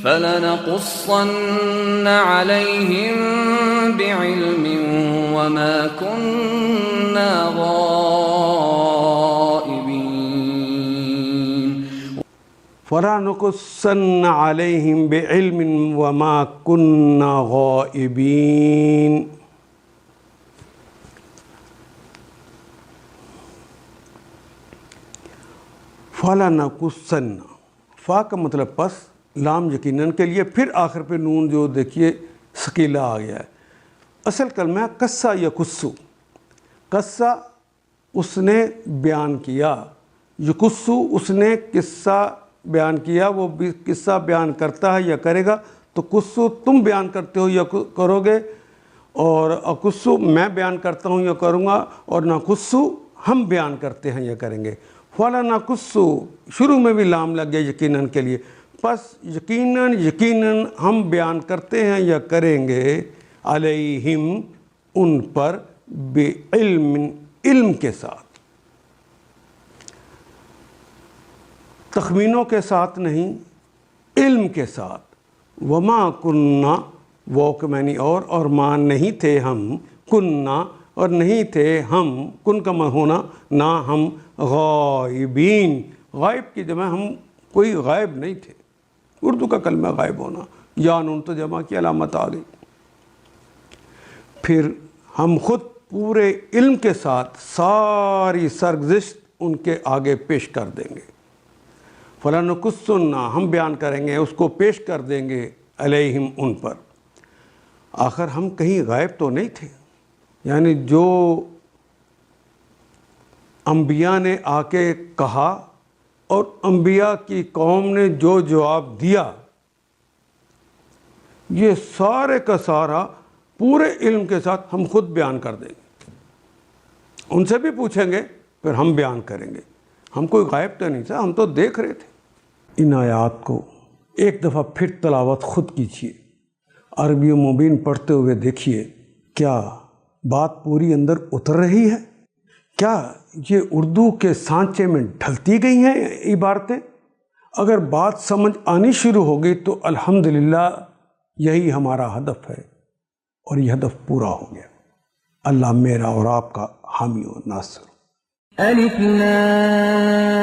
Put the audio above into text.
فَلَنَقُصَّنَّ عَلَيْهِمْ بِعِلْمٍ وَمَا كُنَّا غَائِبِينَ فَلَنَقُصَّنَّ عَلَيْهِمْ بِعِلْمٍ وَمَا كُنَّا غَائِبِينَ۔ فَلَنَقُصَّنَّ، فا کا مطلب پس، لام یقیناً کے لیے، پھر آخر پہ نون جو دیکھیے ثقیلہ آ گیا ہے۔ اصل کلمہ ہے قصہ یا قصو۔ قصہ اس نے بیان کیا، یقصو اس نے قصہ بیان کیا، وہ بھی قصہ بیان کرتا ہے یا کرے گا، تو قصو تم بیان کرتے ہو یا کرو گے، اور اقصو میں بیان کرتا ہوں یا کروں گا، اور نقصو ہم بیان کرتے ہیں یا کریں گے۔ فَلَنَقُصُّ شروع میں بھی لام لگ گیا یقیناً کے لیے، پس یقیناً ہم بیان کرتے ہیں یا کریں گے، علیہم ان پر، بعلم علم کے ساتھ، تخمینوں کے ساتھ نہیں، علم کے ساتھ۔ وما کننا، وہ کے معنی اور ما نہیں تھے ہم، کننا اور نہیں تھے ہم، کن کا ہونا نہ ہم، غائبین، غائب کی جمع ہم کوئی غائب نہیں تھے۔ اردو کا کلمہ غائب ہونا، یا نون تو جمع کی علامت آ گئی۔ پھر ہم خود پورے علم کے ساتھ ساری سرگزشت ان کے آگے پیش کر دیں گے۔ فَلَنَقُصُّنَّ ہم بیان کریں گے، اس کو پیش کر دیں گے، علیہم ان پر۔ آخر ہم کہیں غائب تو نہیں تھے، یعنی جو انبیاء نے آ کے کہا اور انبیاء کی قوم نے جو جواب دیا، یہ سارے کا سارا پورے علم کے ساتھ ہم خود بیان کر دیں گے۔ ان سے بھی پوچھیں گے، پھر ہم بیان کریں گے۔ ہم کوئی غائب تو نہیں تھا، ہم تو دیکھ رہے تھے۔ ان آیات کو ایک دفعہ پھر تلاوت خود کیجیے، عربی مبین پڑھتے ہوئے دیکھیے، کیا بات پوری اندر اتر رہی ہے؟ کیا یہ اردو کے سانچے میں ڈھلتی گئی ہیں عبارتیں؟ اگر بات سمجھ آنی شروع ہو گئی تو الحمدللہ یہی ہمارا ہدف ہے، اور یہ ہدف پورا ہو گیا۔ اللہ میرا اور آپ کا حامی و ناصر۔ الف لام